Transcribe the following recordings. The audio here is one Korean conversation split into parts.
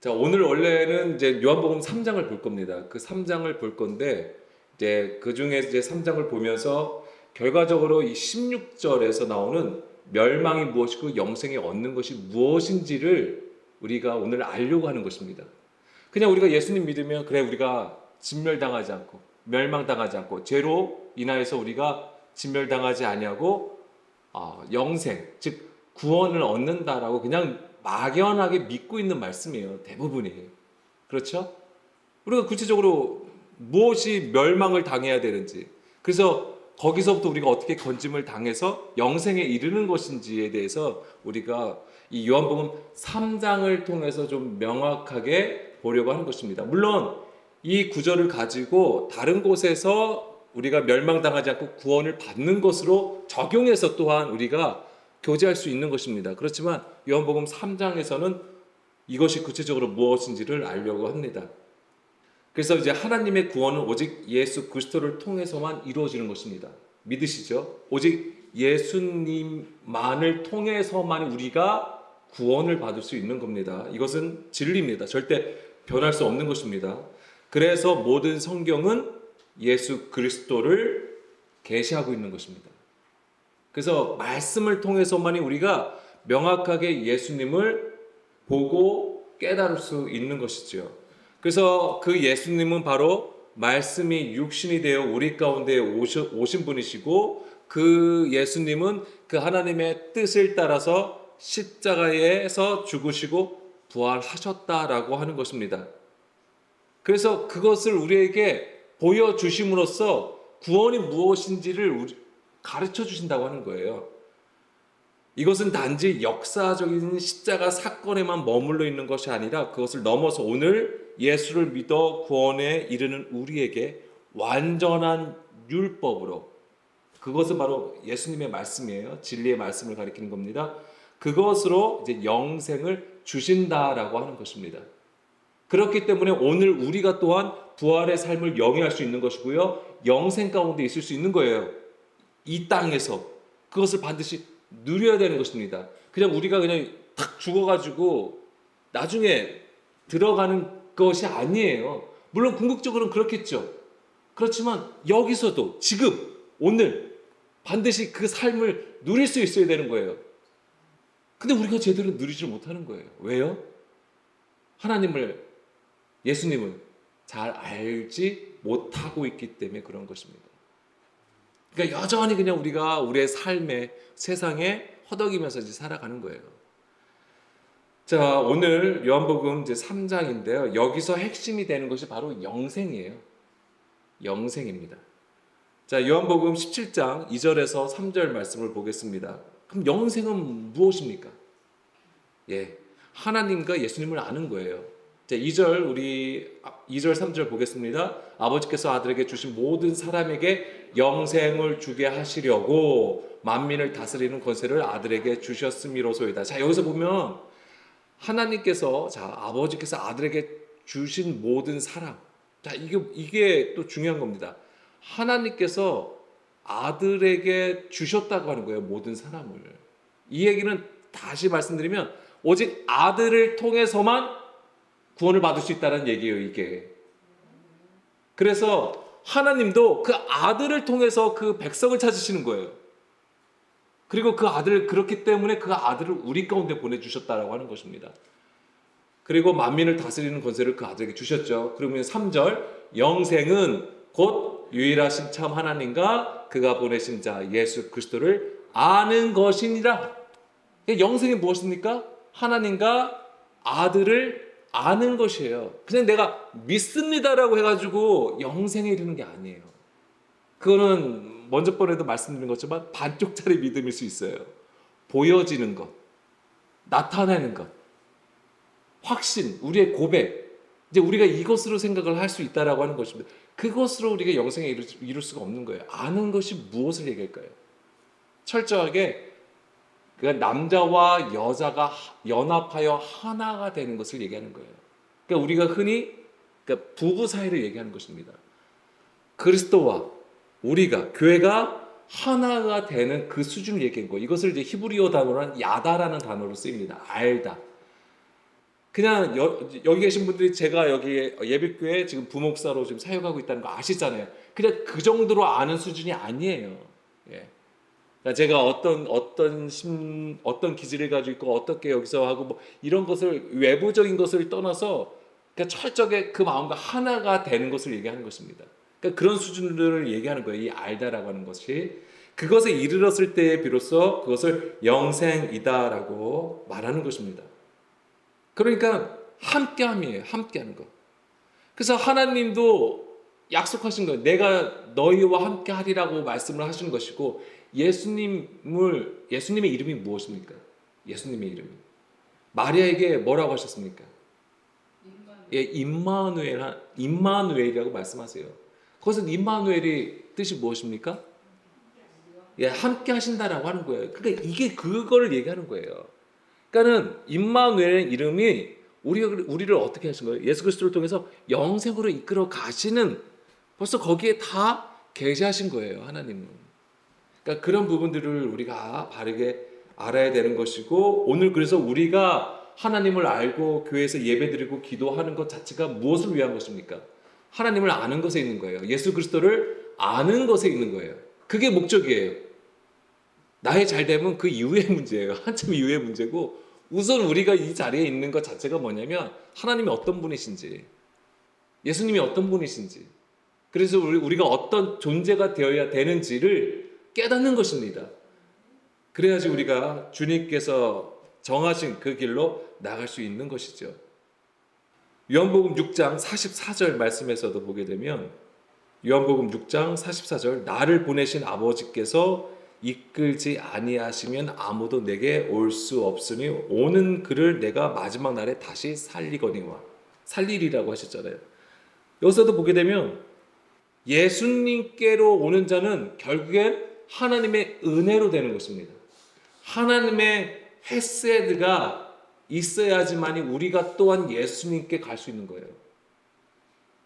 자, 오늘 원래는 이제 요한복음 3장을 볼 겁니다. 그 3장을 볼 건데, 이제 그 중에 이제 3장을 보면서 결과적으로 이 16절에서 나오는 멸망이 무엇이고 영생이 얻는 것이 무엇인지를 우리가 오늘 알려고 하는 것입니다. 그냥 우리가 예수님 믿으면, 그래, 우리가 진멸당하지 않고, 멸망당하지 않고, 죄로 인하여서 우리가 진멸당하지 아니하고, 영생, 즉, 구원을 얻는다라고 그냥 막연하게 믿고 있는 말씀이에요. 대부분이. 그렇죠? 우리가 구체적으로 무엇이 멸망을 당해야 되는지, 그래서 거기서부터 우리가 어떻게 건짐을 당해서 영생에 이르는 것인지에 대해서 우리가 이 요한복음 3장을 통해서 좀 명확하게 보려고 하는 것입니다. 물론 이 구절을 가지고 다른 곳에서 우리가 멸망당하지 않고 구원을 받는 것으로 적용해서 또한 우리가 교제할 수 있는 것입니다. 그렇지만 요한복음 3장에서는 이것이 구체적으로 무엇인지를 알려고 합니다. 그래서 이제 하나님의 구원은 오직 예수 그리스도를 통해서만 이루어지는 것입니다. 믿으시죠? 오직 예수님만을 통해서만 우리가 구원을 받을 수 있는 겁니다. 이것은 진리입니다. 절대 변할 수 없는 것입니다. 그래서 모든 성경은 예수 그리스도를 계시하고 있는 것입니다. 그래서 말씀을 통해서만이 우리가 명확하게 예수님을 보고 깨달을 수 있는 것이죠. 그래서 그 예수님은 바로 말씀이 육신이 되어 우리 가운데 오신 분이시고, 그 예수님은 그 하나님의 뜻을 따라서 십자가에서 죽으시고 부활하셨다라고 하는 것입니다. 그래서 그것을 우리에게 보여주심으로써 구원이 무엇인지를 가르쳐 주신다고 하는 거예요. 이것은 단지 역사적인 십자가 사건에만 머물러 있는 것이 아니라 그것을 넘어서 오늘 예수를 믿어 구원에 이르는 우리에게 완전한 율법으로, 그것은 바로 예수님의 말씀이에요. 진리의 말씀을 가리키는 겁니다. 그것으로 이제 영생을 주신다라고 하는 것입니다. 그렇기 때문에 오늘 우리가 또한 부활의 삶을 영위할 수 있는 것이고요, 영생 가운데 있을 수 있는 거예요. 이 땅에서 그것을 반드시 누려야 되는 것입니다. 그냥 우리가 그냥 탁 죽어가지고 나중에 들어가는 것이 아니에요. 물론 궁극적으로는 그렇겠죠. 그렇지만 여기서도 지금 오늘 반드시 그 삶을 누릴 수 있어야 되는 거예요. 근데 우리가 제대로 누리지 못하는 거예요. 왜요? 하나님을, 예수님을 잘 알지 못하고 있기 때문에 그런 것입니다. 그러니까 여전히 그냥 우리가 우리의 삶에, 세상에 허덕이면서 살아가는 거예요. 자, 오늘 요한복음 이제 3장인데요. 여기서 핵심이 되는 것이 바로 영생이에요. 영생입니다. 자, 요한복음 17장 2절에서 3절 말씀을 보겠습니다. 그럼 영생은 무엇입니까? 예, 하나님과 예수님을 아는 거예요. 자, 2절 3절 보겠습니다. 아버지께서 아들에게 주신 모든 사람에게 영생을 주게 하시려고 만민을 다스리는 권세를 아들에게 주셨음이로소이다. 자, 여기서 보면 하나님께서, 아버지께서 아들에게 주신 모든 사람. 자, 이게 또 중요한 겁니다. 하나님께서 아들에게 주셨다고 하는 거예요. 모든 사람을. 이 얘기는 다시 말씀드리면 오직 아들을 통해서만 구원을 받을 수 있다는 얘기예요, 이게. 그래서 하나님도 그 아들을 통해서 그 백성을 찾으시는 거예요. 그리고 그 아들을, 그렇기 때문에 그 아들을 우리 가운데 보내주셨다라고 하는 것입니다. 그리고 만민을 다스리는 권세를 그 아들에게 주셨죠. 그러면 3절, 영생은 곧 유일하신 참 하나님과 그가 보내신 자 예수 그리스도를 아는 것이니라. 영생이 무엇입니까? 하나님과 아들을 아는 것이에요. 그냥 내가 믿습니다라고 해가지고 영생에 이르는 게 아니에요. 그거는 먼저 번에도 말씀드린 것처럼 반쪽짜리 믿음일 수 있어요. 보여지는 것, 나타내는 것, 확신, 우리의 고백, 이제 우리가 이것으로 생각을 할 수 있다라고 하는 것입니다. 그것으로 우리가 영생에 이룰 수가 없는 거예요. 아는 것이 무엇을 얘기할까요? 철저하게 그러니까 남자와 여자가 연합하여 하나가 되는 것을 얘기하는 거예요. 그러니까 우리가 흔히 부부 사이를 얘기하는 것입니다. 그리스도와 우리가, 교회가 하나가 되는 그 수준을 얘기한 거예요. 이것을 이제 히브리어 단어로 야다라는 단어로 쓰입니다. 알다. 그냥 여기 계신 분들이 제가 여기 예비교회 지금 부목사로 지금 사역하고 있다는 거 아시잖아요. 그냥 그 정도로 아는 수준이 아니에요. 예. 그러니까 제가 어떤 기질을 가지고 있고 어떻게 여기서 하고 뭐 이런 것을 외부적인 것을 떠나서 그러니까 철저하게 그 마음과 하나가 되는 것을 얘기하는 것입니다. 그러니까 그런 수준들을 얘기하는 거예요. 이 알다라고 하는 것이 그것에 이르렀을 때에 비로소 그것을 영생이다라고 말하는 것입니다. 그러니까 함께함이에요. 함께하는 것. 그래서 하나님도 약속하신 거예요. 내가 너희와 함께하리라고 말씀을 하시는 것이고 예수님의 이름이 무엇입니까? 예수님의 이름이 마리아에게 뭐라고 하셨습니까? 예, 임마누엘이라고 말씀하세요. 거기서 임마누엘이 뜻이 무엇입니까? 예, 함께 하신다라고 하는 거예요. 그러니까 이게 그거를 얘기하는 거예요. 그러니까는 임마누엘의 이름이 우리를 어떻게 하신 거예요? 예수 그리스도를 통해서 영생으로 이끌어 가시는 벌써 거기에 다 계시하신 거예요, 하나님은. 그러니까 그런 부분들을 우리가 바르게 알아야 되는 것이고 오늘 그래서 우리가 하나님을 알고 교회에서 예배드리고 기도하는 것 자체가 무엇을 위한 것입니까? 하나님을 아는 것에 있는 거예요. 예수 그리스도를 아는 것에 있는 거예요. 그게 목적이에요. 나의 잘됨은 그 이후의 문제예요. 한참 이후의 문제고 우선 우리가 이 자리에 있는 것 자체가 뭐냐면 하나님이 어떤 분이신지 예수님이 어떤 분이신지 그래서 우리가 어떤 존재가 되어야 되는지를 깨닫는 것입니다. 그래야지 우리가 주님께서 정하신 그 길로 나갈 수 있는 것이죠. 요한복음 6장 44절 말씀에서도 보게 되면 요한복음 6장 44절 나를 보내신 아버지께서 이끌지 아니하시면 아무도 내게 올 수 없으니 오는 그를 내가 마지막 날에 다시 살리거니와 살리리라고 하셨잖아요. 여기서도 보게 되면 예수님께로 오는 자는 결국엔 하나님의 은혜로 되는 것입니다. 하나님의 헤세드가 있어야지만이 우리가 또한 예수님께 갈 수 있는 거예요.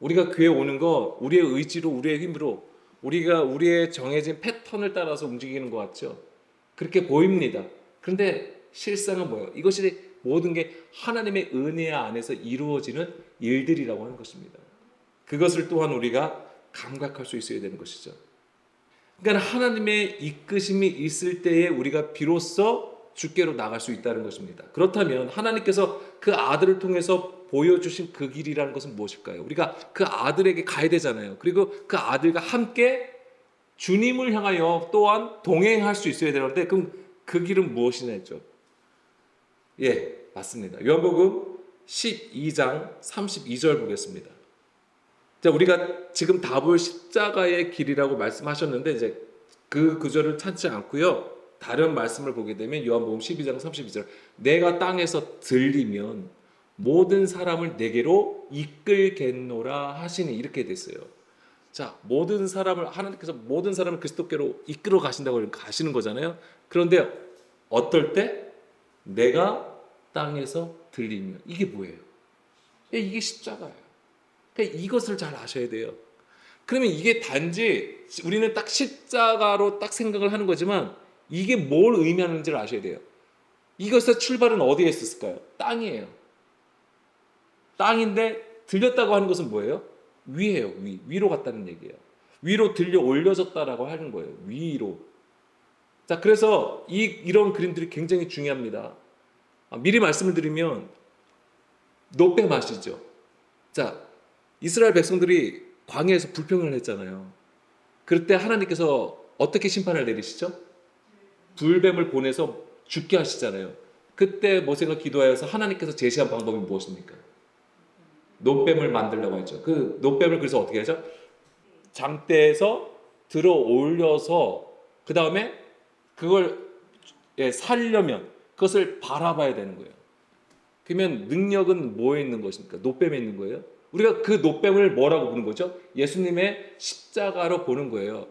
우리가 교회 오는 거 우리의 의지로 우리의 힘으로 우리가 우리의 정해진 패턴을 따라서 움직이는 것 같죠. 그렇게 보입니다. 그런데 실상은 뭐예요? 이것이 모든 게 하나님의 은혜 안에서 이루어지는 일들이라고 하는 것입니다. 그것을 또한 우리가 감각할 수 있어야 되는 것이죠. 그러니까 하나님의 이끄심이 있을 때에 우리가 비로소 주께로 나갈 수 있다는 것입니다. 그렇다면 하나님께서 그 아들을 통해서 보여주신 그 길이라는 것은 무엇일까요? 우리가 그 아들에게 가야 되잖아요. 그리고 그 아들과 함께 주님을 향하여 또한 동행할 수 있어야 되는데 그럼 그 길은 무엇이냐 했죠? 예, 맞습니다. 요한복음 12장 32절 보겠습니다. 자, 우리가 지금 답을 십자가의 길이라고 말씀하셨는데 이제 그 구절을 찾지 않고요. 다른 말씀을 보게 되면 요한복음 12장 32절 내가 땅에서 들리면 모든 사람을 내게로 이끌겠노라 하시니 이렇게 됐어요. 자, 모든 사람을 하나님께서 모든 사람을 그리스도께로 이끌어 가신다고 가시는 거잖아요. 그런데 어떨 때 내가 땅에서 들리면 이게 뭐예요? 이게 십자가예요. 그러니까 이것을 잘 아셔야 돼요. 그러면 이게 단지 우리는 딱 십자가로 딱 생각을 하는 거지만 이게 뭘 의미하는지를 아셔야 돼요. 이것의 출발은 어디에 있었을까요? 땅이에요. 땅인데 들렸다고 하는 것은 뭐예요? 위예요. 위로 갔다는 얘기예요. 위로 들려 올려졌다라고 하는 거예요. 위로. 자, 그래서 이런 그림들이 굉장히 중요합니다. 미리 말씀을 드리면 노뱀 아시죠? 자, 이스라엘 백성들이 광야에서 불평을 했잖아요. 그럴 때 하나님께서 어떻게 심판을 내리시죠? 불뱀을 보내서 죽게 하시잖아요. 그때 모세가 기도하여서 하나님께서 제시한 방법이 무엇입니까? 노뱀을 만들려고 했죠. 그 노뱀을 그래서 어떻게 하죠? 장대에서 들어 올려서 그 다음에 그걸 살려면 그것을 바라봐야 되는 거예요. 그러면 능력은 뭐에 있는 것입니까? 노뱀에 있는 거예요. 우리가 그 노뱀을 뭐라고 보는 거죠? 예수님의 십자가로 보는 거예요.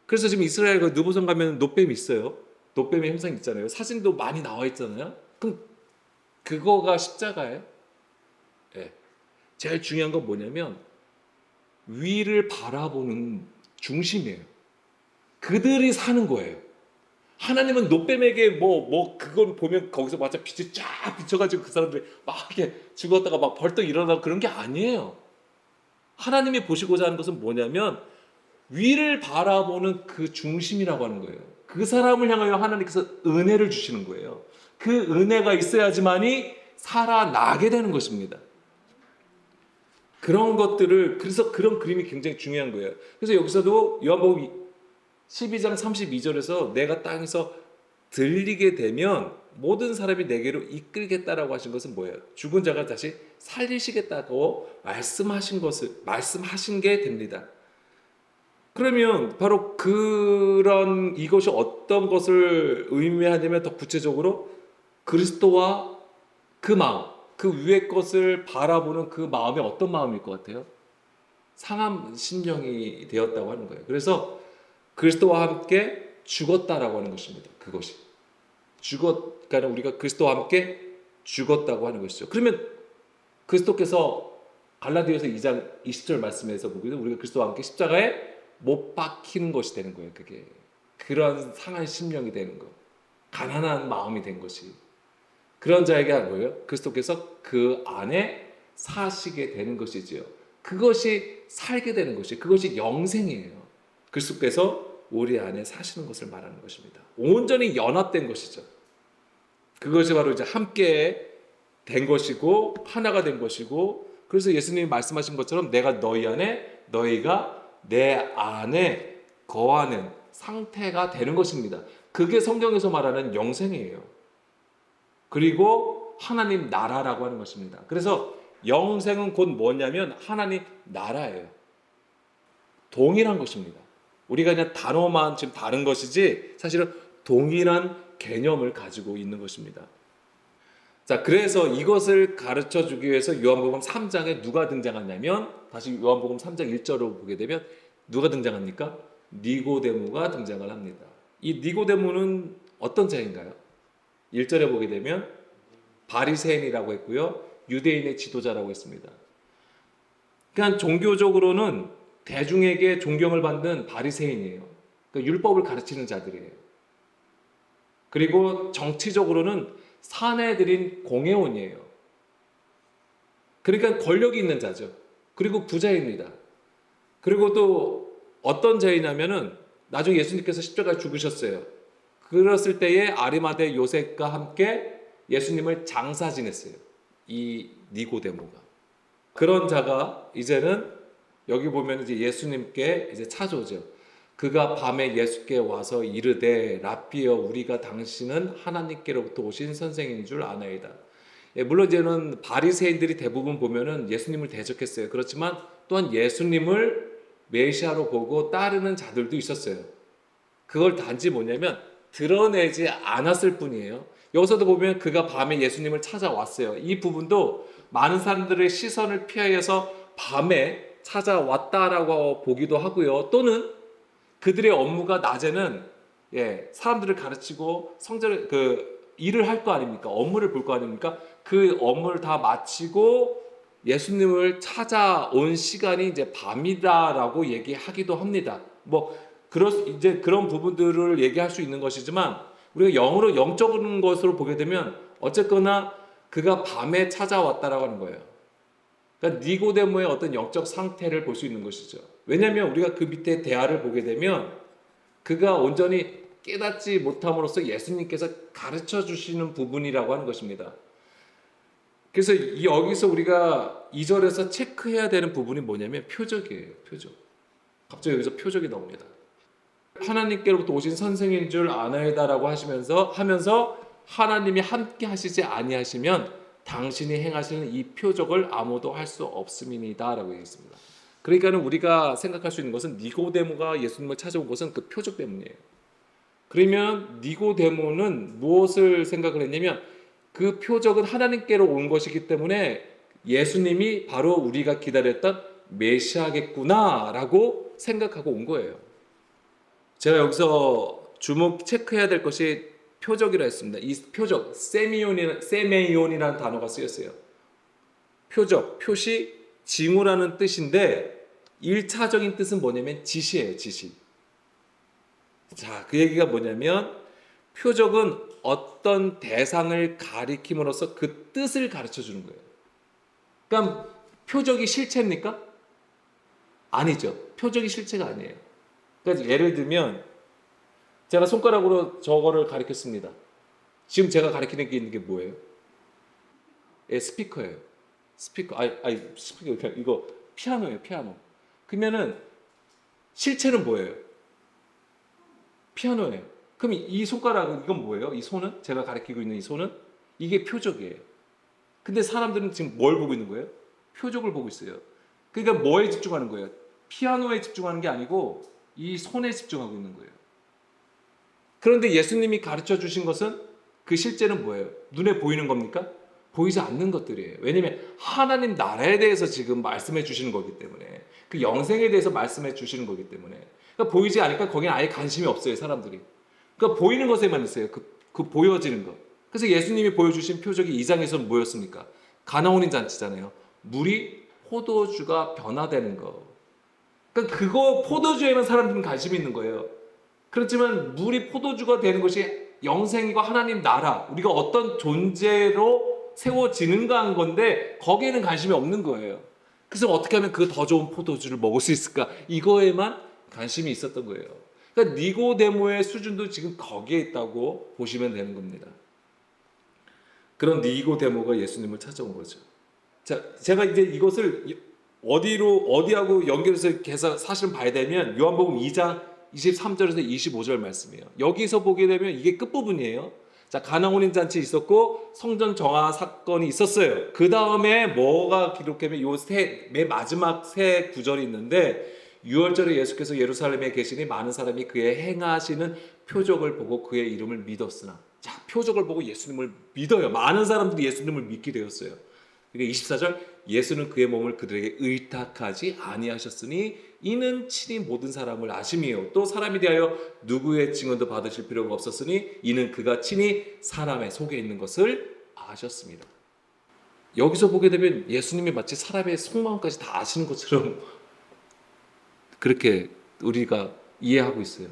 그래서 지금 이스라엘 느보성 가면 노뱀이 있어요. 노뱀의 형상 있잖아요. 사진도 많이 나와 있잖아요. 그럼 그거가 십자가예요? 네. 제일 중요한 건 뭐냐면 위를 바라보는 중심이에요. 그들이 사는 거예요. 하나님은 노뱀에게 그걸 보면 거기서 마치 빛이 쫙 비춰가지고 그 사람들이 막 이렇게 죽었다가 막 벌떡 일어나고 그런 게 아니에요. 하나님이 보시고자 하는 것은 뭐냐면 위를 바라보는 그 중심이라고 하는 거예요. 그 사람을 향하여 하나님께서 은혜를 주시는 거예요. 그 은혜가 있어야지만이 살아나게 되는 것입니다. 그런 것들을, 그래서 그런 그림이 굉장히 중요한 거예요. 그래서 여기서도 요한복음 12장 32절에서 내가 땅에서 들리게 되면 모든 사람이 내게로 이끌겠다라고 하신 것은 뭐예요? 죽은 자가 다시 살리시겠다고 말씀하신 게 됩니다. 그러면 바로 이것이 어떤 것을 의미하냐면 더 구체적으로 그리스도와 그 마음, 그 위의 것을 바라보는 그 마음이 어떤 마음일 것 같아요? 상한 심령이 되었다고 하는 거예요. 그래서 그리스도와 함께 죽었다라고 하는 것입니다. 그것이. 그러니까 우리가 그리스도와 함께 죽었다고 하는 것이죠. 그러면 그리스도께서 갈라디아서 2장 20절 말씀에서 보기도 우리가 그리스도와 함께 십자가에 못 박히는 것이 되는 거예요. 그게 그런 상한 심령이 되는 거, 가난한 마음이 된 것이 그런 자에게 한 거예요. 그리스도께서 그 안에 사시게 되는 것이지요. 그것이 살게 되는 것이, 그것이 영생이에요. 그리스도께서 우리 안에 사시는 것을 말하는 것입니다. 온전히 연합된 것이죠. 그것이 바로 이제 함께 된 것이고 하나가 된 것이고, 그래서 예수님이 말씀하신 것처럼 내가 너희 안에, 너희가 내 안에 거하는 상태가 되는 것입니다. 그게 성경에서 말하는 영생이에요. 그리고 하나님 나라라고 하는 것입니다. 그래서 영생은 곧 뭐냐면 하나님 나라예요. 동일한 것입니다. 우리가 그냥 단어만 지금 다른 것이지 사실은 동일한 개념을 가지고 있는 것입니다. 자, 그래서 이것을 가르쳐 주기 위해서 요한복음 3장에 누가 등장하냐면, 다시 요한복음 3장 1절로 보게 되면 누가 등장합니까? 니고데모가 등장을 합니다. 이 니고데모는 어떤 자인가요? 1절에 보게 되면 바리새인이라고 했고요. 유대인의 지도자라고 했습니다. 그러니까 종교적으로는 대중에게 존경을 받는 바리새인이에요. 그러니까 율법을 가르치는 자들이에요. 그리고 정치적으로는 사내들인 공회원이에요. 그러니까 권력이 있는 자죠. 그리고 부자입니다. 그리고 또 어떤 자이냐면은 나중에 예수님께서 십자가에 죽으셨어요. 그랬을 때에 아리마대 요셉과 함께 예수님을 장사 지냈어요. 이 니고데모가. 그런 자가 이제는 여기 보면 이제 예수님께 이제 찾아오죠. 그가 밤에 예수께 와서 이르되 라삐여 우리가 당신은 하나님께로부터 오신 선생인 줄 아나이다. 예, 물론 이제는 바리새인들이 대부분 보면은 예수님을 대적했어요. 그렇지만 또한 예수님을 메시아로 보고 따르는 자들도 있었어요. 그걸 단지 뭐냐면 드러내지 않았을 뿐이에요. 여기서도 보면 그가 밤에 예수님을 찾아왔어요. 이 부분도 많은 사람들의 시선을 피하여서 밤에 찾아왔다라고 보기도 하고요. 또는 그들의 업무가 낮에는 사람들을 가르치고 성전을 일을 할 거 아닙니까? 업무를 볼 거 아닙니까? 그 업무를 다 마치고 예수님을 찾아온 시간이 이제 밤이다라고 얘기하기도 합니다. 이제 그런 부분들을 얘기할 수 있는 것이지만 우리가 영적인 것으로 보게 되면 어쨌거나 그가 밤에 찾아왔다라고 하는 거예요. 그러니까 니고데모의 어떤 영적 상태를 볼 수 있는 것이죠. 왜냐하면 우리가 그 밑에 대화를 보게 되면 그가 온전히 깨닫지 못함으로써 예수님께서 가르쳐 주시는 부분이라고 하는 것입니다. 그래서 여기서 우리가 2절에서 체크해야 되는 부분이 뭐냐면 표적이에요. 표적. 갑자기 여기서 표적이 나옵니다. 하나님께로부터 오신 선생인 줄 아나이다라고 하면서 하나님이 함께 하시지 아니하시면 당신이 행하시는 이 표적을 아무도 할 수 없음이니다라고 얘기했습니다. 그러니까는 우리가 생각할 수 있는 것은 니고데모가 예수님을 찾아온 것은 그 표적 때문이에요. 그러면 니고데모는 무엇을 생각을 했냐면 그 표적은 하나님께로 온 것이기 때문에 예수님이 바로 우리가 기다렸던 메시아겠구나라고 생각하고 온 거예요. 제가 여기서 체크해야 될 것이 표적이라 했습니다. 이 표적, 세메이온이라는 단어가 쓰였어요. 표적, 표시, 징후라는 뜻인데 1차적인 뜻은 뭐냐면 지시예요, 지시. 자, 그 얘기가 뭐냐면 표적은 어떤 대상을 가리킴으로써 그 뜻을 가르쳐 주는 거예요. 그러니까 표적이 실체입니까? 아니죠. 표적이 실체가 아니에요. 그러니까 예를 들면 제가 손가락으로 저거를 가리켰습니다. 지금 제가 가리키는 게 있는 게 뭐예요? 예, 스피커예요. 스피커. 스피커. 이거 피아노예요, 피아노. 그러면은 실체는 뭐예요? 피아노예요. 그럼 이 손가락은 이건 뭐예요? 이 손은 제가 가리키고 있는 이 손은 이게 표적이에요. 근데 사람들은 지금 뭘 보고 있는 거예요? 표적을 보고 있어요. 그러니까 뭐에 집중하는 거예요? 피아노에 집중하는 게 아니고 이 손에 집중하고 있는 거예요. 그런데 예수님이 가르쳐 주신 것은 그 실제는 뭐예요? 눈에 보이는 겁니까? 보이지 않는 것들이에요. 왜냐하면 하나님 나라에 대해서 지금 말씀해 주시는 거기 때문에, 그 영생에 대해서 말씀해 주시는 거기 때문에, 그러니까 보이지 않으니까 거기는 아예 관심이 없어요, 사람들이. 그러니까 보이는 것에만 있어요. 그 보여지는 것. 그래서 예수님이 보여주신 표적이 2장에서는 뭐였습니까? 가나온인 잔치잖아요. 물이 포도주가 변화되는 거. 그러니까 그거 포도주에만 사람들은 관심이 있는 거예요. 그렇지만 물이 포도주가 되는 것이 영생과 하나님 나라, 우리가 어떤 존재로 세워지는가 한 건데 거기에는 관심이 없는 거예요. 그래서 어떻게 하면 그 더 좋은 포도주를 먹을 수 있을까? 이거에만 관심이 있었던 거예요. 그러니까 니고데모의 수준도 지금 거기에 있다고 보시면 되는 겁니다. 그런 니고데모가 예수님을 찾아온 거죠. 자, 제가 이제 이것을 어디하고 연결해서 계속 사실은 봐야 되면 요한복음 2장 23절에서 25절 말씀이에요. 여기서 보게 되면 이게 끝부분이에요. 자, 가나온인 잔치 있었고 성전 정화 사건이 있었어요. 그 다음에 뭐가 기록되면 맨 마지막 세 구절이 있는데 6월절에 예수께서 예루살렘에 계시니 많은 사람이 그의 행하시는 표적을 보고 그의 이름을 믿었으나, 자, 표적을 보고 예수님을 믿어요. 많은 사람들이 예수님을 믿게 되었어요. 그러니까 24절, 예수는 그의 몸을 그들에게 의탁하지 아니하셨으니 이는 친히 모든 사람을 아심이요 또 사람에 대하여 누구의 증언도 받으실 필요가 없었으니 이는 그가 친히 사람의 속에 있는 것을 아셨습니다. 여기서 보게 되면 예수님이 마치 사람의 속마음까지 다 아시는 것처럼 그렇게 우리가 이해하고 있어요.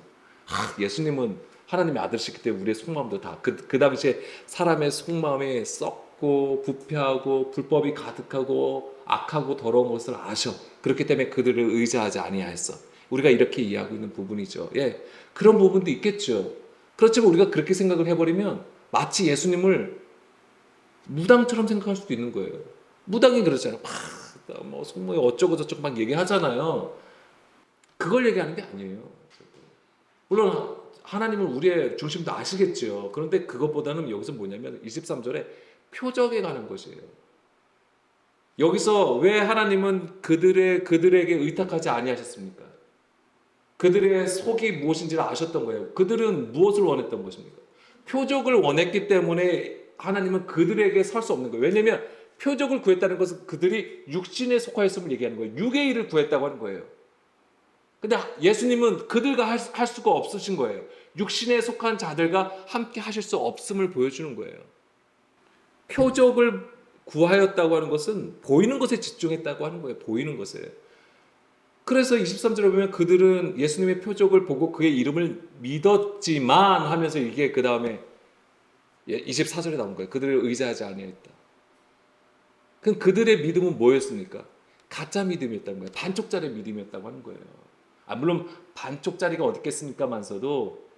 예수님은 하나님의 아들이시기 때문에 우리의 속마음도 다 그 당시에 사람의 속마음에 썩고 부패하고 불법이 가득하고 악하고 더러운 것을 아셔. 그렇기 때문에 그들을 의지하지 아니하였어. 우리가 이렇게 이해하고 있는 부분이죠. 예, 그런 부분도 있겠죠. 그렇지만 우리가 그렇게 생각을 해버리면 마치 예수님을 무당처럼 생각할 수도 있는 거예요. 무당이 그러잖아요. 뭐 속모에 어쩌고 저쩌고 막 얘기하잖아요. 그걸 얘기하는 게 아니에요. 물론 하나님은 우리의 중심도 아시겠죠. 그런데 그것보다는 여기서 뭐냐면 23절에 표적에 관한 것이에요. 여기서 왜 하나님은 그들에게 의탁하지 아니하셨습니까? 그들의 속이 무엇인지를 아셨던 거예요. 그들은 무엇을 원했던 것입니까? 표적을 원했기 때문에 하나님은 그들에게 설 수 없는 거예요. 왜냐하면 표적을 구했다는 것은 그들이 육신에 속하였음을 얘기하는 거예요. 육의 일을 구했다고 하는 거예요. 근데 예수님은 그들과 할 수가 없으신 거예요. 육신에 속한 자들과 함께 하실 수 없음을 보여주는 거예요. 표적을 구하였다고 하는 것은 보이는 것에 집중했다고 하는 거예요. 보이는 것에. 그래서 23절에 보면 그들은 예수님의 표적을 보고 그의 이름을 믿었지만 하면서 이게 그 다음에 24절에 나온 거예요. 그들을 의지하지 아니했다. 그럼 그들의 믿음은 뭐였습니까? 가짜 믿음이었다는 거예요. 반쪽짜리 믿음이었다고 하는 거예요. 물론 반쪽짜리가 어디 있겠습니까만서도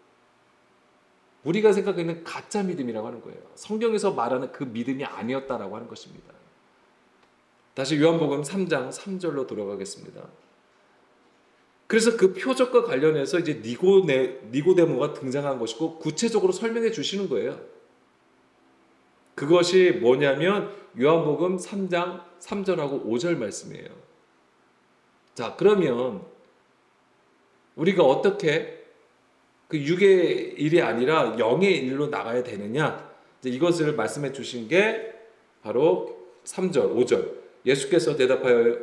우리가 생각하는 가짜 믿음이라고 하는 거예요. 성경에서 말하는 그 믿음이 아니었다라고 하는 것입니다. 다시 요한복음 3장 3절로 돌아가겠습니다. 그래서 그 표적과 관련해서 이제 니고데모가 등장한 것이고 구체적으로 설명해 주시는 거예요. 그것이 뭐냐면 요한복음 3장 3절하고 5절 말씀이에요. 자, 그러면 우리가 어떻게 그 육의 일이 아니라 영의 일로 나가야 되느냐? 이것을 말씀해 주신 게 바로 3절, 5절. 예수께서 대답하여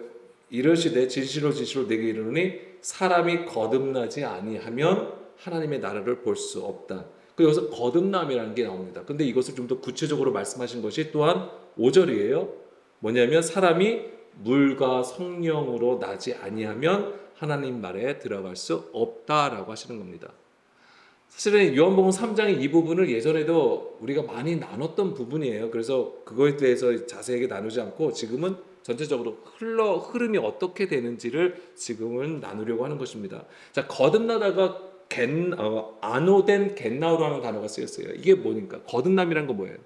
이르시되 진실로 진실로 내게 이르노니 사람이 거듭나지 아니하면 하나님의 나라를 볼 수 없다. 그 여기서 거듭남이라는 게 나옵니다. 근데 이것을 좀 더 구체적으로 말씀하신 것이 또한 5절이에요. 뭐냐면 사람이 물과 성령으로 나지 아니하면 하나님 나라에 들어갈 수 없다라고 하시는 겁니다. 사실은 요한복음 3장의 이 부분을 예전에도 우리가 많이 나눴던 부분이에요. 그래서 그거에 대해서 자세하게 나누지 않고 지금은 전체적으로 흐름이 어떻게 되는지를 지금은 나누려고 하는 것입니다. 자, 거듭나다가 안오된 겟나우라는 단어가 쓰였어요. 이게 뭐니까? 거듭남이란 거 뭐예요?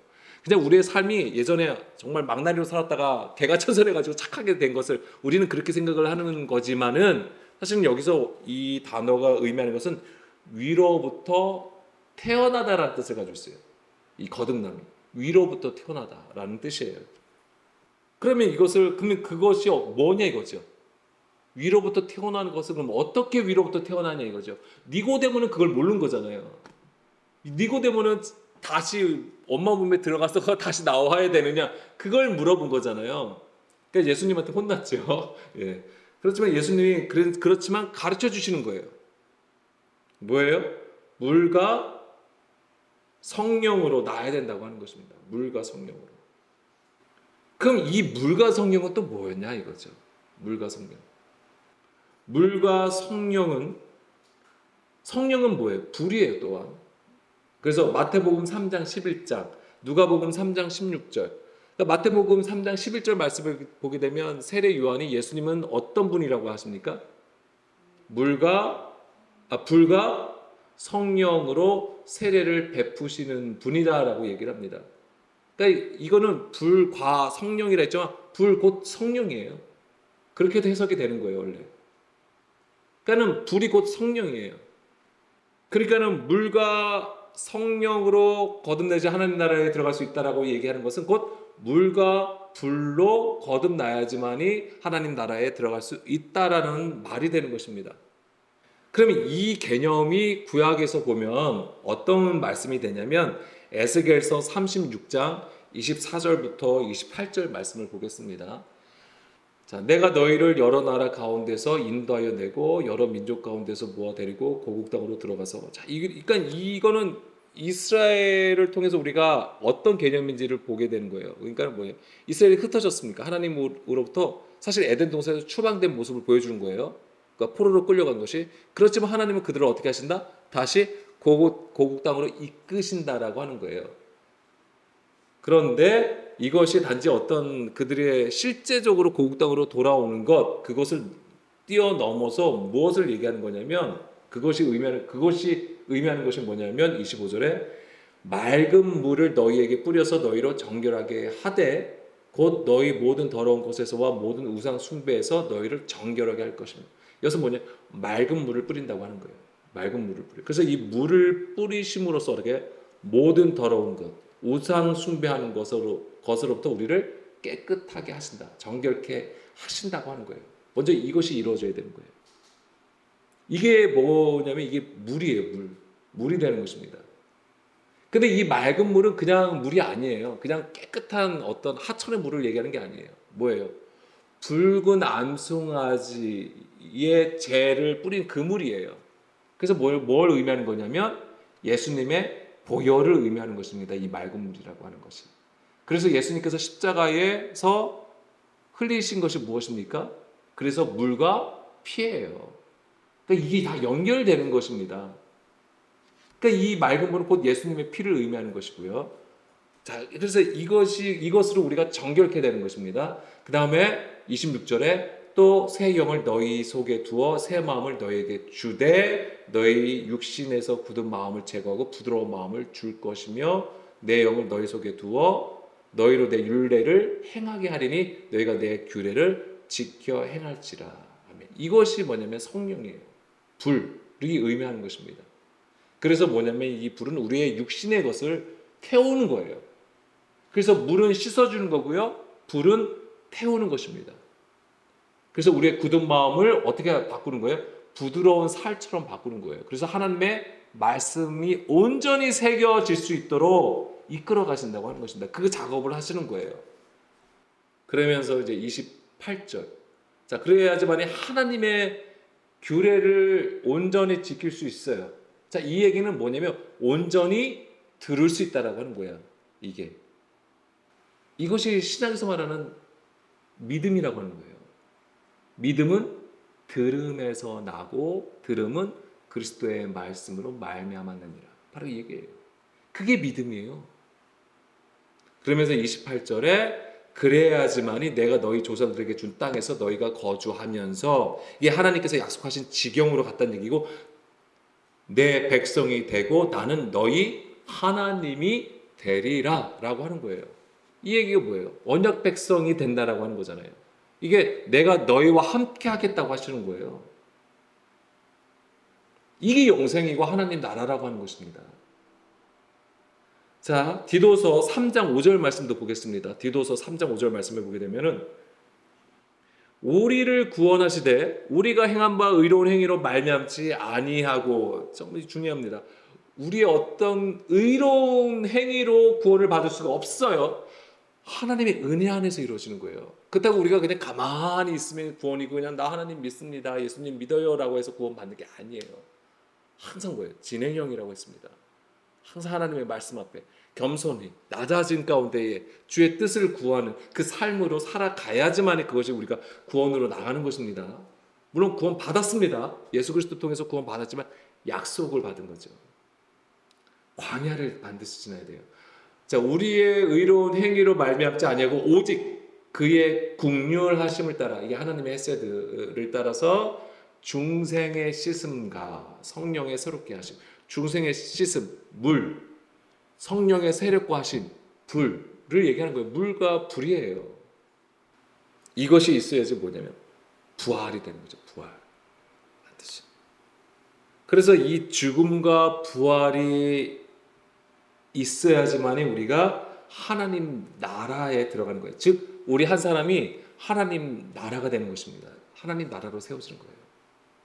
그냥 우리의 삶이 예전에 정말 망나니로 살았다가 개가천선해가지고 착하게 된 것을 우리는 그렇게 생각을 하는 거지만은 사실은 여기서 이 단어가 의미하는 것은 위로부터 태어나다라는 뜻을 가지고 있어요. 이 거듭남이 위로부터 태어나다라는 뜻이에요. 그러면 그러면 그것이 뭐냐 이거죠. 위로부터 태어나는 것은 그럼 어떻게 위로부터 태어나냐 이거죠. 니고데모는 그걸 모르는 거잖아요. 니고데모는 다시 엄마 몸에 들어가서 다시 나와야 되느냐 그걸 물어본 거잖아요. 그러니까 예수님한테 혼났죠. 예. 그렇지만 예수님이 그렇지만 가르쳐 주시는 거예요. 뭐예요? 물과 성령으로 나야 된다고 하는 것입니다. 물과 성령으로. 그럼 이 물과 성령은 또 뭐였냐 이거죠. 물과 성령. 물과 성령은 뭐예요? 불이에요 또한. 그래서 마태복음 3장 11장, 누가복음 3장 16절. 그러니까 마태복음 3장 11절 말씀을 보게 되면 세례 요한이 예수님은 어떤 분이라고 하십니까? 불과 성령으로 세례를 베푸시는 분이다라고 얘기를 합니다. 그러니까 이거는 불과 성령이라 했지만 불 곧 성령이에요. 그렇게도 해석이 되는 거예요 원래. 그러니까는 불이 곧 성령이에요. 그러니까는 물과 성령으로 거듭내지 하나님 나라에 들어갈 수 있다라고 얘기하는 것은 곧 물과 불로 거듭나야지만이 하나님 나라에 들어갈 수 있다라는 말이 되는 것입니다. 그러면 이 개념이 구약에서 보면 어떤 말씀이 되냐면 에스겔서 36장 24절부터 28절 말씀을 보겠습니다. 자, 내가 너희를 여러 나라 가운데서 인도하여 내고 여러 민족 가운데서 모아 데리고 고국 땅으로 들어가서 자, 그러니까 이거는 이스라엘을 통해서 우리가 어떤 개념인지를 보게 되는 거예요. 그러니까 뭐예요? 이스라엘이 흩어졌습니까? 하나님으로부터 사실 에덴 동산에서 추방된 모습을 보여주는 거예요. 그러니까 포로로 끌려간 것이. 그렇지만 하나님은 그들을 어떻게 하신다? 다시 고국 땅으로 이끄신다라고 하는 거예요. 그런데 이것이 단지 어떤 그들의 실제적으로 고국 땅으로 돌아오는 것, 그것을 뛰어넘어서 무엇을 얘기하는 거냐면 그것이 의미하는 것이 뭐냐면 25절에 맑은 물을 너희에게 뿌려서 너희로 정결하게 하되 곧 너희 모든 더러운 곳에서와 모든 우상 숭배에서 너희를 정결하게 할 것입니다. 여기서 뭐냐? 맑은 물을 뿌린다고 하는 거예요. 맑은 물을 뿌려. 그래서 이 물을 뿌리심으로써 어떻게 모든 더러운 것, 우상 숭배하는 것으로부터 우리를 깨끗하게 하신다. 정결케 하신다고 하는 거예요. 먼저 이것이 이루어져야 되는 거예요. 이게 뭐냐면 이게 물이에요. 물이 되는 것입니다. 근데 이 맑은 물은 그냥 물이 아니에요. 그냥 깨끗한 어떤 하천의 물을 얘기하는 게 아니에요. 뭐예요? 붉은 암송아지의 재를 뿌린 그 물이에요. 그래서 뭘 의미하는 거냐면 예수님의 보혈을 의미하는 것입니다. 이 맑은 물이라고 하는 것이. 그래서 예수님께서 십자가에서 흘리신 것이 무엇입니까? 그래서 물과 피예요. 그러니까 이게 다 연결되는 것입니다. 그러니까 이 맑은 물은 곧 예수님의 피를 의미하는 것이고요. 자, 그래서 이것으로 우리가 정결케 되는 것입니다. 그 다음에 26절에 또 새 영을 너희 속에 두어 새 마음을 너희에게 주되 너희 육신에서 굳은 마음을 제거하고 부드러운 마음을 줄 것이며 내 영을 너희 속에 두어 너희로 내 율례를 행하게 하리니 너희가 내 규례를 지켜 행할지라. 아멘. 이것이 뭐냐면 성령이에요. 불이 의미하는 것입니다. 그래서 뭐냐면 이 불은 우리의 육신의 것을 태우는 거예요. 그래서 물은 씻어주는 거고요. 불은 태우는 것입니다. 그래서 우리의 굳은 마음을 어떻게 바꾸는 거예요? 부드러운 살처럼 바꾸는 거예요. 그래서 하나님의 말씀이 온전히 새겨질 수 있도록 이끌어 가신다고 하는 것입니다. 그 작업을 하시는 거예요. 그러면서 이제 28절. 자, 그래야지만이 하나님의 규례를 온전히 지킬 수 있어요. 자, 이 얘기는 뭐냐면 온전히 들을 수 있다라고 하는 거예요. 이것이 신앙에서 말하는 믿음이라고 하는 거예요. 믿음은 들음에서 나고 들음은 그리스도의 말씀으로 말미암았느니라. 바로 이 얘기예요. 그게 믿음이에요. 그러면서 28절에 그래야지만이 내가 너희 조상들에게 준 땅에서 너희가 거주하면서, 이게 하나님께서 약속하신 지경으로 갔다는 얘기고, 내 백성이 되고 나는 너희 하나님이 되리라 라고 하는 거예요. 이 얘기가 뭐예요? 언약 백성이 된다라고 하는 거잖아요. 이게 내가 너희와 함께 하겠다고 하시는 거예요. 이게 영생이고 하나님 나라라고 하는 것입니다. 자, 디도서 3장 5절 말씀도 보겠습니다. 디도서 3장 5절 말씀을 보게 되면은, 우리를 구원하시되 우리가 행한 바 의로운 행위로 말미암지 아니하고, 정말 중요합니다. 우리의 어떤 의로운 행위로 구원을 받을 수가 없어요. 하나님의 은혜 안에서 이루어지는 거예요. 그렇다고 우리가 그냥 가만히 있으면 구원이고, 그냥 나 하나님 믿습니다, 예수님 믿어요 라고 해서 구원 받는 게 아니에요. 항상 뭐예요? 진행형이라고 했습니다. 항상 하나님의 말씀 앞에 겸손히 낮아진 가운데에 주의 뜻을 구하는 그 삶으로 살아가야지만 그것이 우리가 구원으로 나가는 것입니다. 물론 구원 받았습니다. 예수 그리스도 통해서 구원 받았지만 약속을 받은 거죠. 광야를 반드시 지나야 돼요. 자, 우리의 의로운 행위로 말미암지 아니하고 오직 그의 국률하심을 따라, 이게 하나님의 헤세드를 따라서 중생의 씻음과 성령의 새롭게 하심, 중생의 씻음, 물, 성령의 세력과 하신 불을 얘기하는 거예요. 물과 불이에요. 이것이 있어야지 뭐냐면 부활이 되는 거죠. 부활. 반드시. 그래서 이 죽음과 부활이 있어야지만이 우리가 하나님 나라에 들어가는 거예요. 즉 우리 한 사람이 하나님 나라가 되는 것입니다. 하나님 나라로 세워지는 거예요.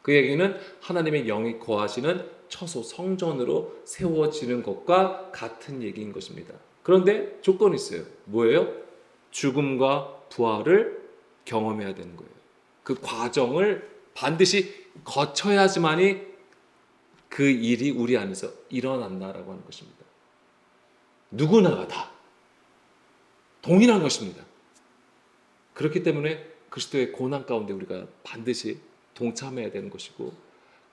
그 얘기는 하나님의 영이 거하시는 처소 성전으로 세워지는 것과 같은 얘기인 것입니다. 그런데 조건이 있어요. 뭐예요? 죽음과 부활을 경험해야 되는 거예요. 그 과정을 반드시 거쳐야지만이 그 일이 우리 안에서 일어난다라고 하는 것입니다. 누구나가 다 동일한 것입니다. 그렇기 때문에 그리스도의 고난 가운데 우리가 반드시 동참해야 되는 것이고,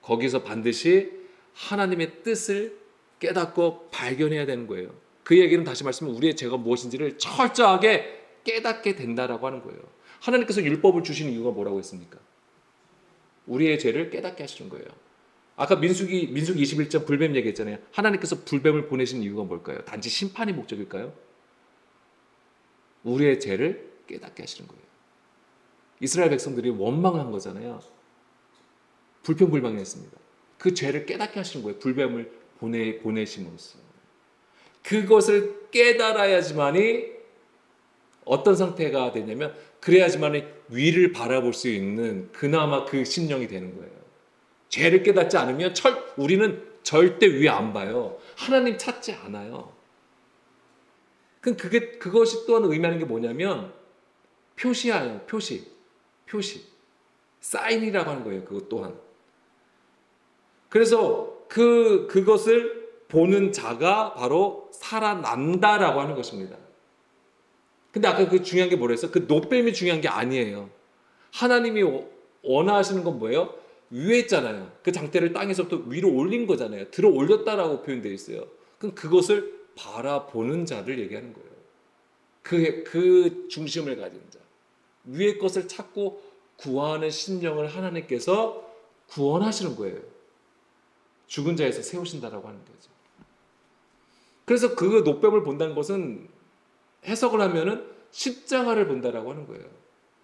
거기서 반드시 하나님의 뜻을 깨닫고 발견해야 되는 거예요. 그 얘기는 다시 말씀하면 우리의 죄가 무엇인지를 철저하게 깨닫게 된다라고 하는 거예요. 하나님께서 율법을 주신 이유가 뭐라고 했습니까? 우리의 죄를 깨닫게 하시는 거예요. 아까 민수기 21장 불뱀 얘기했잖아요. 하나님께서 불뱀을 보내신 이유가 뭘까요? 단지 심판이 목적일까요? 우리의 죄를 깨닫게 하시는 거예요. 이스라엘 백성들이 원망한 거잖아요. 불평불만했습니다. 그 죄를 깨닫게 하시는 거예요. 불뱀을 보내심으로써. 그것을 깨달아야지만이 어떤 상태가 되냐면, 그래야지만이 위를 바라볼 수 있는 그나마 그 심령이 되는 거예요. 죄를 깨닫지 않으면 우리는 절대 위 안 봐요. 하나님 찾지 않아요. 그것이 또한 의미하는 게 뭐냐면 표시예요. 표시. 사인이라고 하는 거예요. 그것 또한. 그래서 그것을 보는 자가 바로 살아난다라고 하는 것입니다. 근데 아까 그 중요한 게 뭐랬어? 그 노뱀이 중요한 게 아니에요. 하나님이 원하시는 건 뭐예요? 위에 있잖아요. 그 장대를 땅에서부터 위로 올린 거잖아요. 들어 올렸다라고 표현되어 있어요. 그럼 그것을 바라보는 자를 얘기하는 거예요. 그 중심을 가진 자. 위의 것을 찾고 구하는 심령을 하나님께서 구원하시는 거예요. 죽은 자에서 세우신다라고 하는 거죠. 그래서 그 노뱀을 본다는 것은 해석을 하면은 십자가를 본다라고 하는 거예요.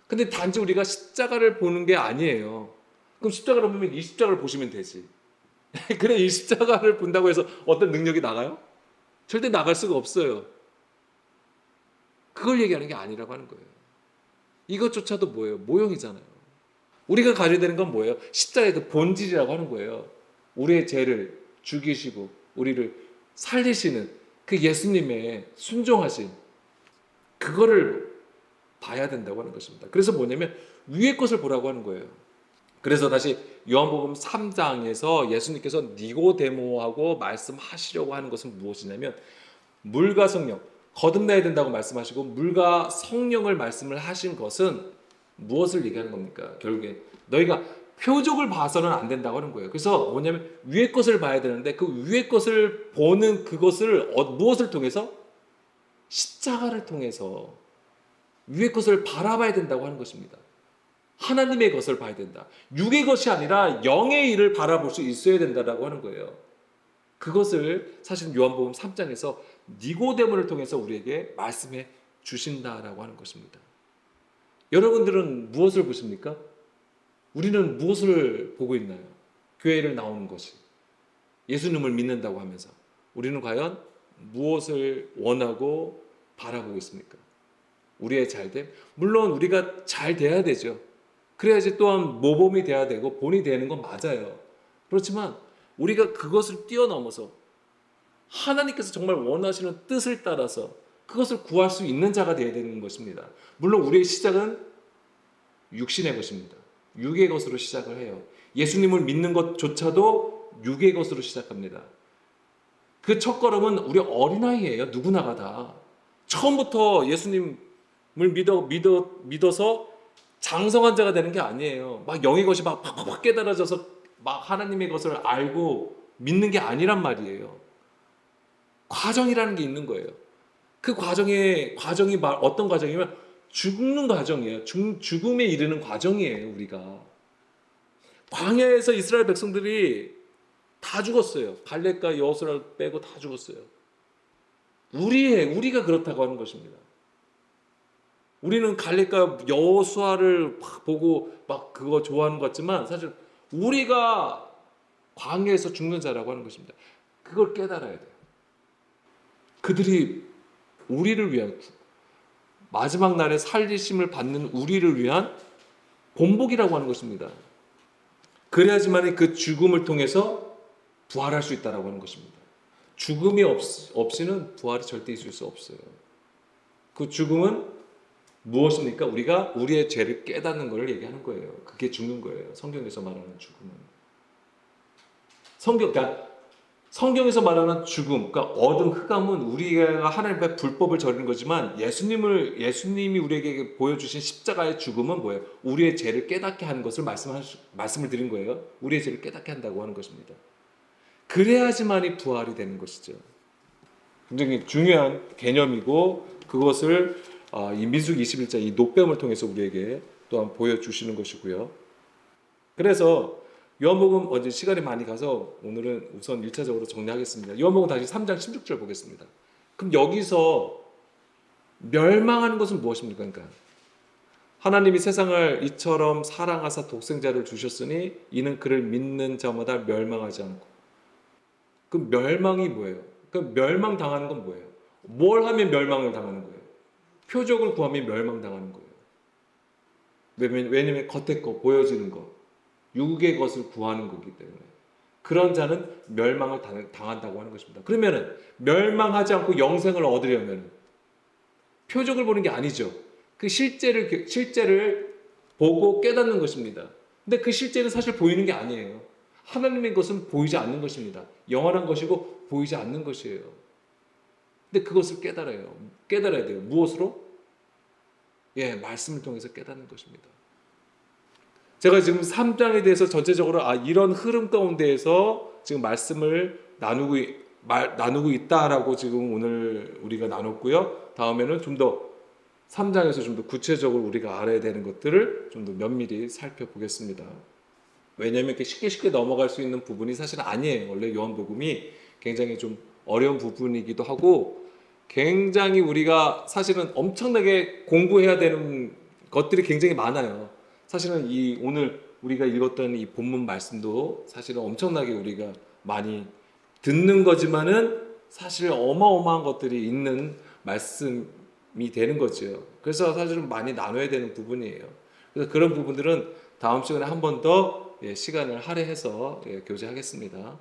근데 단지 우리가 십자가를 보는 게 아니에요. 그럼 십자가를 보면 이 십자가를 보시면 되지. 그래, 이 십자가를 본다고 해서 어떤 능력이 나가요? 절대 나갈 수가 없어요. 그걸 얘기하는 게 아니라고 하는 거예요. 이것조차도 뭐예요? 모형이잖아요. 우리가 가져야 되는 건 뭐예요? 십자가의 그 본질이라고 하는 거예요. 우리의 죄를 죽이시고 우리를 살리시는 그 예수님의 순종하신 그거를 봐야 된다고 하는 것입니다. 그래서 뭐냐면 위의 것을 보라고 하는 거예요. 그래서 다시 요한복음 3장에서 예수님께서 니고데모하고 말씀하시려고 하는 것은 무엇이냐면, 물과 성령, 거듭나야 된다고 말씀하시고 물과 성령을 말씀을 하신 것은 무엇을 얘기하는 겁니까? 결국에 너희가 표적을 봐서는 안 된다고 하는 거예요. 그래서 뭐냐면 위의 것을 봐야 되는데 그 위의 것을 보는 그것을 무엇을 통해서? 십자가를 통해서 위의 것을 바라봐야 된다고 하는 것입니다. 하나님의 것을 봐야 된다. 육의 것이 아니라 영의 일을 바라볼 수 있어야 된다고 하는 거예요. 그것을 사실 요한복음 3장에서 니고데모를 통해서 우리에게 말씀해 주신다라고 하는 것입니다. 여러분들은 무엇을 보십니까? 우리는 무엇을 보고 있나요? 교회를 나오는 것이 예수님을 믿는다고 하면서 우리는 과연 무엇을 원하고 바라보고 있습니까? 우리의 잘됨? 물론 우리가 잘 돼야 되죠. 그래야지 또한 모범이 돼야 되고 본이 되는 건 맞아요. 그렇지만 우리가 그것을 뛰어넘어서 하나님께서 정말 원하시는 뜻을 따라서 그것을 구할 수 있는 자가 되어야 되는 것입니다. 물론 우리의 시작은 육신의 것입니다. 육의 것으로 시작을 해요. 예수님을 믿는 것조차도 육의 것으로 시작합니다. 그 첫걸음은 우리 어린아이예요. 누구나가 다. 처음부터 예수님을 믿어서 장성한 자가 되는 게 아니에요. 막 영의 것이 막 팍팍 깨달아져서 막 하나님의 것을 알고 믿는 게 아니란 말이에요. 과정이라는 게 있는 거예요. 그 과정이 어떤 과정이면 죽는 과정이에요. 죽음에 이르는 과정이에요. 우리가 광야에서 이스라엘 백성들이 다 죽었어요. 갈렙과 여호수아를 빼고 다 죽었어요. 우리가 그렇다고 하는 것입니다. 우리는 갈렙과 여호수아를 보고 막 그거 좋아하는 것 같지만 사실 우리가 광야에서 죽는 자라고 하는 것입니다. 그걸 깨달아야 돼요. 그들이 우리를 위한 마지막 날에 살리심을 받는 우리를 위한 본복이라고 하는 것입니다. 그래야지만 그 죽음을 통해서 부활할 수 있다라고 하는 것입니다. 죽음이 없이는 부활이 절대 있을 수 없어요. 그 죽음은 무엇입니까? 우리가 우리의 죄를 깨닫는 것을 얘기하는 거예요. 그게 죽는 거예요. 성경에서 말하는 죽음은. 그러니까 성경에서 말하는 죽음, 그러니까 얻은 흑암은 우리가 하나님의 불법을 저리는 거지만 예수님이 우리에게 보여주신 십자가의 죽음은 뭐예요? 우리의 죄를 깨닫게 하는 것을 말씀을 드린 거예요. 우리의 죄를 깨닫게 한다고 하는 것입니다. 그래야지만이 부활이 되는 것이죠. 굉장히 중요한 개념이고 그것을 이 민수기 21장 이 노뱀을 통해서 우리에게 또한 보여주시는 것이고요. 그래서 요한복음 어제 시간이 많이 가서 오늘은 우선 1차적으로 정리하겠습니다. 요한복음 다시 3장 16절 보겠습니다. 그럼 여기서 멸망하는 것은 무엇입니까? 그러니까 하나님이 세상을 이처럼 사랑하사 독생자를 주셨으니 이는 그를 믿는 자마다 멸망하지 않고. 그 멸망이 뭐예요? 그 멸망당하는 건 뭐예요? 뭘 하면 멸망을 당하는 거예요? 표적을 구하면 멸망당하는 거예요. 왜냐면 겉에 거, 보여지는 거, 육의 것을 구하는 거기 때문에 그런 자는 멸망을 당한다고 하는 것입니다. 그러면은 멸망하지 않고 영생을 얻으려면 표적을 보는 게 아니죠. 그 실제를 보고 깨닫는 것입니다. 근데 그 실제는 사실 보이는 게 아니에요. 하나님의 것은 보이지 않는 것입니다. 영원한 것이고 보이지 않는 것이에요. 근데 그것을 깨달아야 돼요. 무엇으로? 말씀을 통해서 깨닫는 것입니다. 제가 지금 3장에 대해서 전체적으로 이런 흐름 가운데에서 지금 말씀을 나누고 있다라고 지금 오늘 우리가 나눴고요. 다음에는 좀 더 3장에서 좀 더 구체적으로 우리가 알아야 되는 것들을 좀 더 면밀히 살펴보겠습니다. 왜냐하면 이렇게 쉽게 넘어갈 수 있는 부분이 사실 아니에요. 원래 요한복음이 굉장히 좀 어려운 부분이기도 하고 굉장히 우리가 사실은 엄청나게 공부해야 되는 것들이 굉장히 많아요. 사실은 오늘 우리가 읽었던 이 본문 말씀도 사실은 엄청나게 우리가 많이 듣는 거지만은 사실 어마어마한 것들이 있는 말씀이 되는 거죠. 그래서 사실은 많이 나눠야 되는 부분이에요. 그래서 그런 부분들은 다음 시간에 한 번 더 시간을 할애해서 교제하겠습니다.